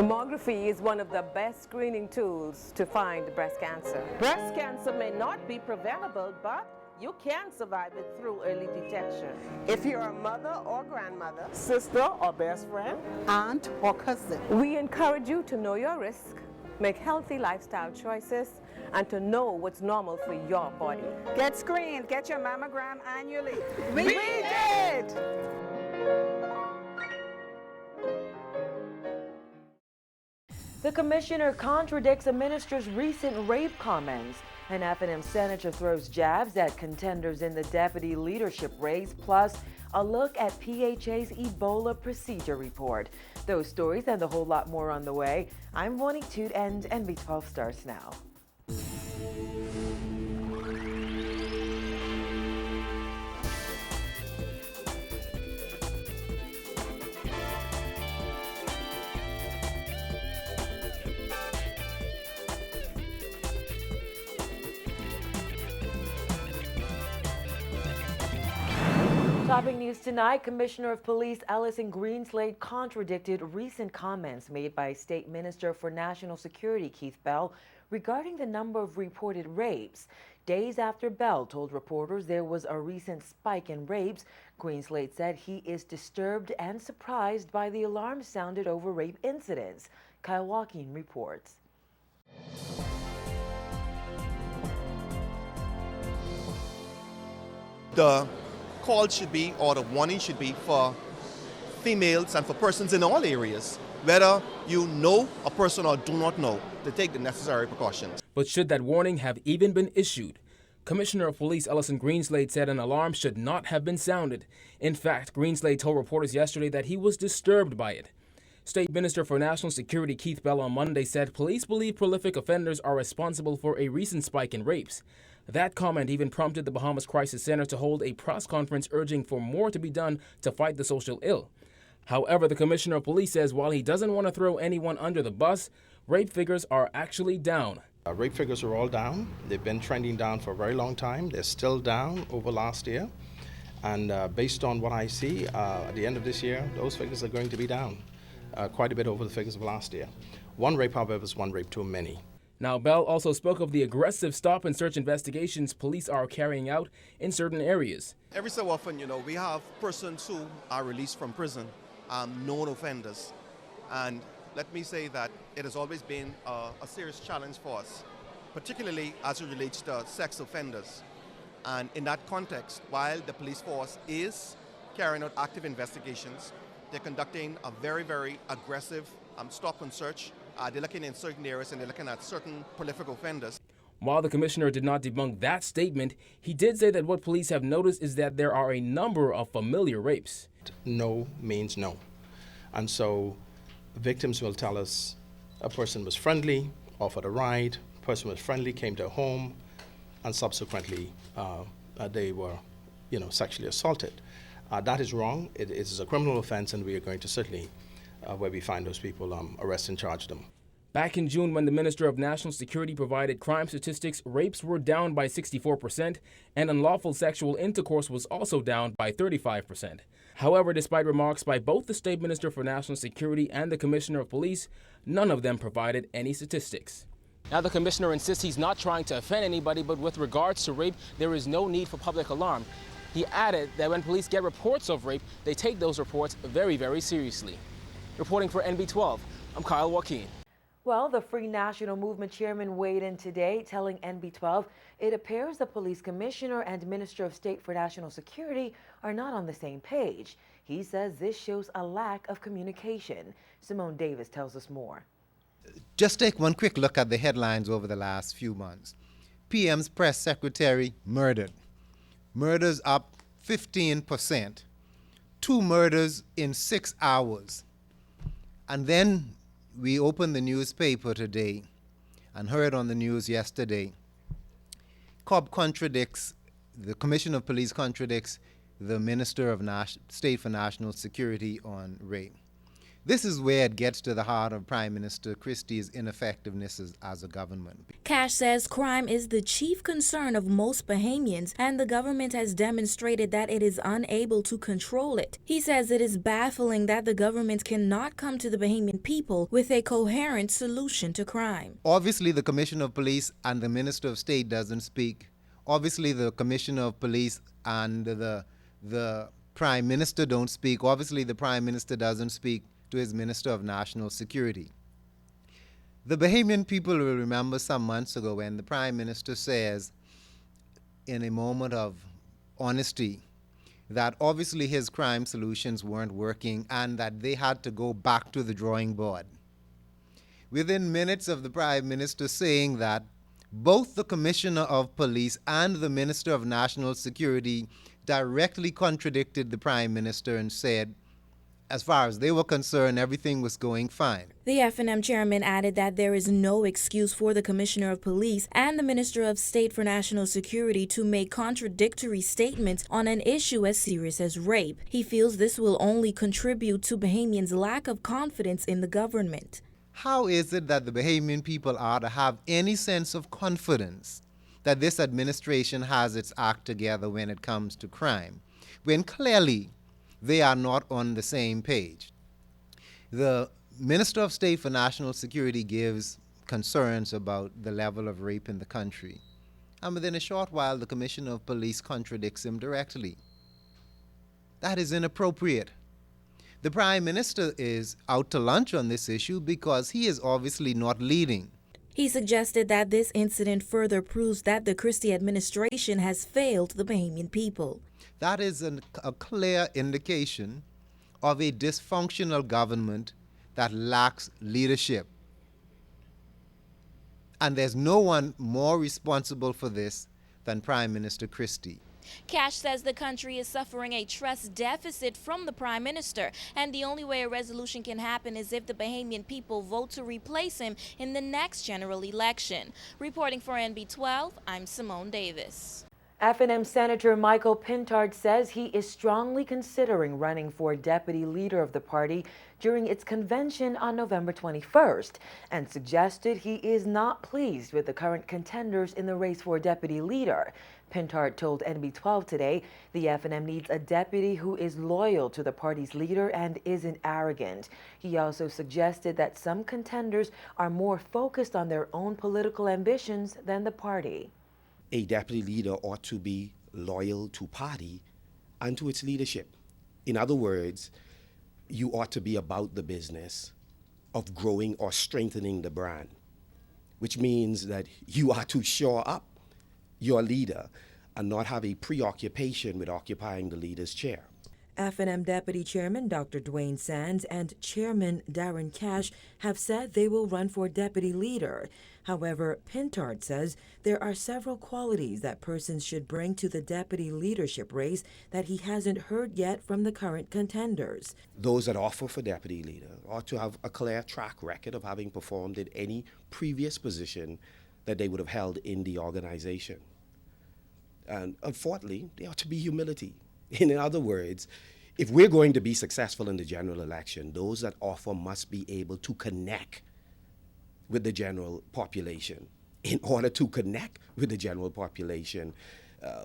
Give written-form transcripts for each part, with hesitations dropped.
Mammography is one of the best screening tools to find breast cancer. Breast cancer may not be preventable, but you can survive it through early detection. If you're a mother or grandmother, Sister or best friend, aunt or cousin, We encourage you to know your risk, make healthy lifestyle choices, and to know what's normal for your body. get screened, get your mammogram annually. we did! The commissioner contradicts a minister's recent rape comments. An F&M senator throws jabs at contenders in the deputy leadership race, plus a look at PHA's Ebola procedure report. Those stories and a whole lot more on the way. I'm Monique Toot and NB12 starts now. Topping news tonight, Commissioner of Police Ellison Greenslade contradicted recent comments made by State Minister for National Security Keith Bell regarding the number of reported rapes. Days after Bell told reporters there was a recent spike in rapes, Greenslade said he is disturbed and surprised by the alarm sounded over rape incidents. Kyle Joaquin reports. The call should be, or the warning should be, for females and for persons in all areas, whether you know a person or do not know, to take the necessary precautions. But should that warning have even been issued? Commissioner of Police Ellison Greenslade said an alarm should not have been sounded. In fact, Greenslade told reporters yesterday that he was disturbed by it. State Minister for National Security Keith Bell on Monday said police believe prolific offenders are responsible for a recent spike in rapes. That comment even prompted the Bahamas Crisis Center to hold a press conference urging for more to be done to fight the social ill. However, the Commissioner of Police says while he doesn't want to throw anyone under the bus, rape figures are actually down. Rape figures are all down. They've been trending down for a very long time. They're still down over last year. And based on what I see, at the end of this year, those figures are going to be down quite a bit over the figures of last year. One rape, however, is one rape too many. Now, Bell also spoke of the aggressive stop and search investigations police are carrying out in certain areas. Every so often, we have persons who are released from prison, known offenders. And let me say that it has always been a serious challenge for us, particularly as it relates to sex offenders. And in that context, while the police force is carrying out active investigations, they're conducting a very, very aggressive stop and search. They're looking in certain areas and they're looking at certain prolific offenders. While the commissioner did not debunk that statement, he did say that what police have noticed is that there are a number of familiar rapes. No means no. And so victims will tell us a person was friendly, offered a ride, person was friendly, came to a home, and subsequently they were, sexually assaulted. That is wrong. It is a criminal offense, and we are going to certainly, where we find those people, arrest and charge them. Back in June, when the Minister of National Security provided crime statistics, rapes were down by 64%, and unlawful sexual intercourse was also down by 35%. However, despite remarks by both the State Minister for National Security and the Commissioner of Police, none of them provided any statistics. Now, the Commissioner insists he's not trying to offend anybody, but with regards to rape, there is no need for public alarm. He added that when police get reports of rape, they take those reports very, very seriously. Reporting for NB12, I'm Kyle Joaquin. Well, the Free National Movement chairman weighed in today, telling NB12 it appears the police commissioner and Minister of State for National Security are not on the same page. He says this shows a lack of communication. Simone Davis tells us more. Just take one quick look at the headlines over the last few months. PM's press secretary murdered. Murders up 15%. 2 murders in 6 hours. And then we opened the newspaper today and heard on the news yesterday, C.O.P contradicts, the Commissioner of Police contradicts the Minister of State for National Security on rape. This is where it gets to the heart of Prime Minister Christie's ineffectiveness as a government. Cash says crime is the chief concern of most Bahamians, and the government has demonstrated that it is unable to control it. He says it is baffling that the government cannot come to the Bahamian people with a coherent solution to crime. Obviously, the Commissioner of Police and the Minister of State doesn't speak. Obviously, the Commissioner of Police and the Prime Minister don't speak. Obviously, the Prime Minister doesn't speak to his Minister of National Security. The Bahamian people will remember some months ago when the Prime Minister says, in a moment of honesty, that obviously his crime solutions weren't working and that they had to go back to the drawing board. Within minutes of the Prime Minister saying that, both the Commissioner of Police and the Minister of National Security directly contradicted the Prime Minister and said, as far as they were concerned, everything was going fine. The F&M chairman added that there is no excuse for the Commissioner of Police and the Minister of State for National Security to make contradictory statements on an issue as serious as rape. He feels this will only contribute to Bahamians' lack of confidence in the government. How is it that the Bahamian people are to have any sense of confidence that this administration has its act together when it comes to crime, when clearly they are not on the same page? The Minister of State for National Security gives concerns about the level of rape in the country, and within a short while the Commissioner of Police contradicts him directly. That is inappropriate. The Prime Minister is out to lunch on this issue because he is obviously not leading. He suggested that this incident further proves that the Christie administration has failed the Bahamian people. That is a clear indication of a dysfunctional government that lacks leadership. And there's no one more responsible for this than Prime Minister Christie. Cash says the country is suffering a trust deficit from the Prime Minister, and the only way a resolution can happen is if the Bahamian people vote to replace him in the next general election. Reporting for NB12, I'm Simone Davis. F&M Senator Michael Pintard says he is strongly considering running for deputy leader of the party during its convention on November 21st, and suggested he is not pleased with the current contenders in the race for deputy leader. Pintard told NB12 today the F&M needs a deputy who is loyal to the party's leader and isn't arrogant. He also suggested that some contenders are more focused on their own political ambitions than the party. A deputy leader ought to be loyal to party and to its leadership. In other words, you ought to be about the business of growing or strengthening the brand, which means that you are to shore up your leader and not have a preoccupation with occupying the leader's chair. F&M Deputy Chairman Dr. Dwayne Sands and Chairman Darren Cash have said they will run for deputy leader. However, Pintard says there are several qualities that persons should bring to the deputy leadership race that he hasn't heard yet from the current contenders. Those that offer for deputy leader ought to have a clear track record of having performed in any previous position that they would have held in the organization. And fourthly, there ought to be humility. In other words, if we're going to be successful in the general election, those that offer must be able to connect with the general population. In order to connect with the general population,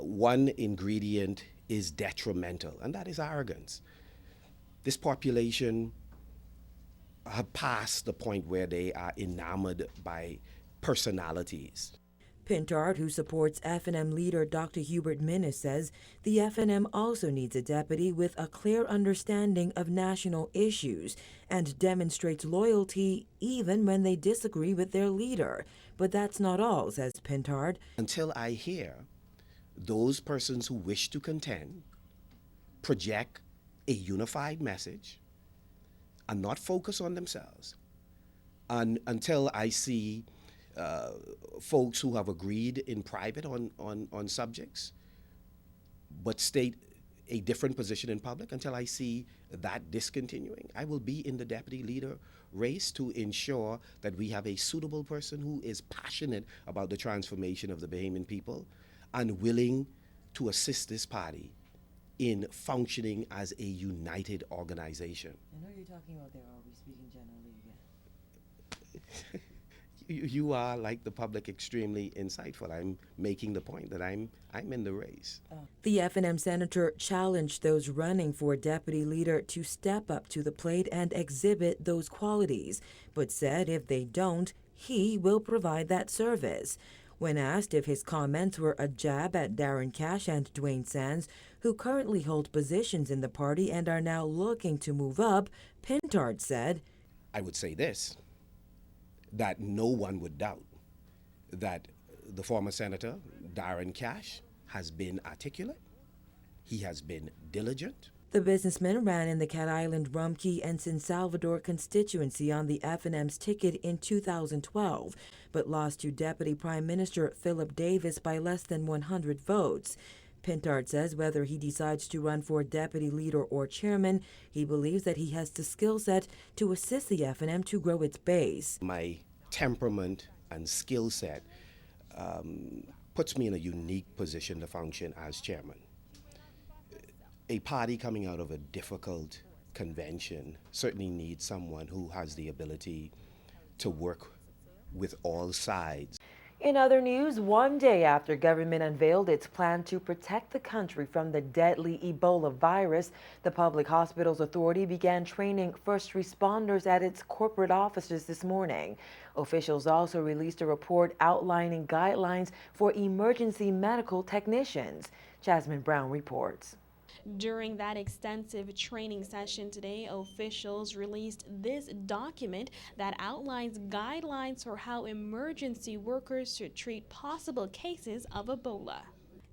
one ingredient is detrimental, and that is arrogance. This population have passed the point where they are enamored by personalities. Pintard, who supports F&M leader Dr. Hubert Minnis, says the F&M also needs a deputy with a clear understanding of national issues and demonstrates loyalty even when they disagree with their leader. But that's not all, says Pintard. Until I hear those persons who wish to contend project a unified message and not focus on themselves, and until I see folks who have agreed in private on subjects but state a different position in public, until I see that discontinuing, I will be in the deputy leader race to ensure that we have a suitable person who is passionate about the transformation of the Bahamian people and willing to assist this party in functioning as a united organization. I know you're talking about there, are we speaking generally again? You are, like the public, extremely insightful. I'm making the point that I'm in the race. The F&M senator challenged those running for deputy leader to step up to the plate and exhibit those qualities, but said if they don't, he will provide that service. When asked if his comments were a jab at Darren Cash and Dwayne Sands, who currently hold positions in the party and are now looking to move up, Pintard said, I would say this, that no one would doubt that the former Senator, Darren Cash, has been articulate, he has been diligent. The businessman ran in the Cat Island, Rumkey, and San Salvador constituency on the F&M's ticket in 2012, but lost to Deputy Prime Minister Philip Davis by less than 100 votes. Pintard says whether he decides to run for deputy leader or chairman, he believes that he has the skill set to assist the F&M to grow its base. My temperament and skill set puts me in a unique position to function as chairman. A party coming out of a difficult convention certainly needs someone who has the ability to work with all sides. In other news, one day after government unveiled its plan to protect the country from the deadly Ebola virus, the Public Hospitals Authority began training first responders at its corporate offices this morning. Officials also released a report outlining guidelines for emergency medical technicians. Jasmine Brown reports. During that extensive training session today, officials released this document that outlines guidelines for how emergency workers should treat possible cases of Ebola.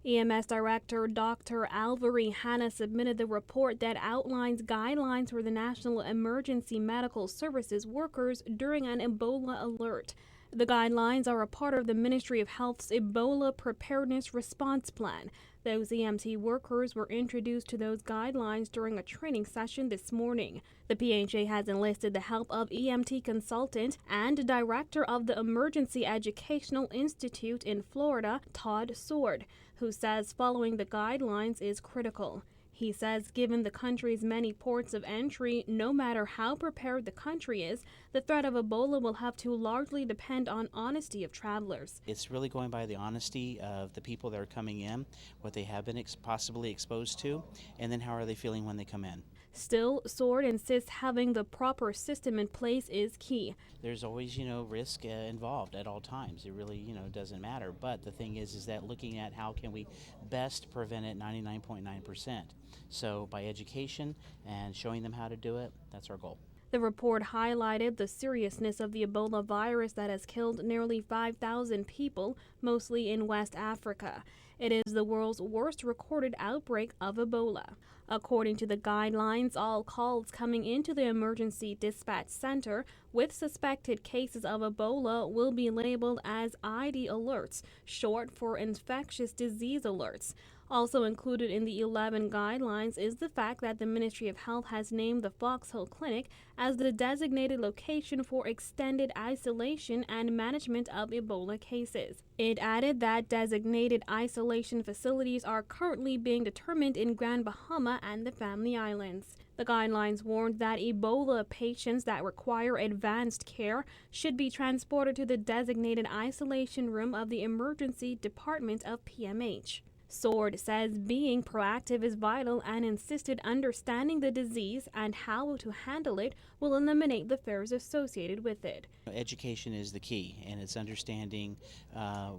EMS Director Dr. Alvary Hanna submitted the report that outlines guidelines for the National Emergency Medical Services workers during an Ebola alert. The guidelines are a part of the Ministry of Health's Ebola Preparedness Response Plan. Those EMT workers were introduced to those guidelines during a training session this morning. The PHA has enlisted the help of EMT consultant and director of the Emergency Educational Institute in Florida, Todd Sword, who says following the guidelines is critical. He says given the country's many ports of entry, no matter how prepared the country is, the threat of Ebola will have to largely depend on honesty of travelers. It's really going by the honesty of the people that are coming in, what they have been possibly exposed to, and then how are they feeling when they come in. Still, Sword insists having the proper system in place is key. There's always, risk involved at all times. It really, doesn't matter. But the thing is that looking at how can we best prevent it 99.9%. So by education and showing them how to do it, that's our goal. The report highlighted the seriousness of the Ebola virus that has killed nearly 5,000 people, mostly in West Africa. It is the world's worst recorded outbreak of Ebola. According to the guidelines, all calls coming into the emergency dispatch center with suspected cases of Ebola will be labeled as ID alerts, short for infectious disease alerts. Also included in the 11 guidelines is the fact that the Ministry of Health has named the Foxhill Clinic as the designated location for extended isolation and management of Ebola cases. It added that designated isolation facilities are currently being determined in Grand Bahama and the Family Islands. The guidelines warned that Ebola patients that require advanced care should be transported to the designated isolation room of the Emergency Department of PMH. Sword says being proactive is vital and insisted understanding the disease and how to handle it will eliminate the fears associated with it. Education is the key, and it's understanding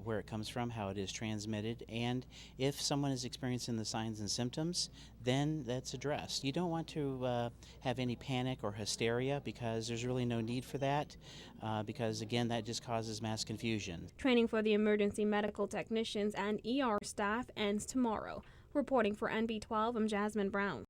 where it comes from, how it is transmitted, and if someone is experiencing the signs and symptoms, then that's addressed. You don't want to have any panic or hysteria because there's really no need for that because, again, that just causes mass confusion. Training for the emergency medical technicians and ER staff ends tomorrow. Reporting for NB12, I'm Jasmine Brown.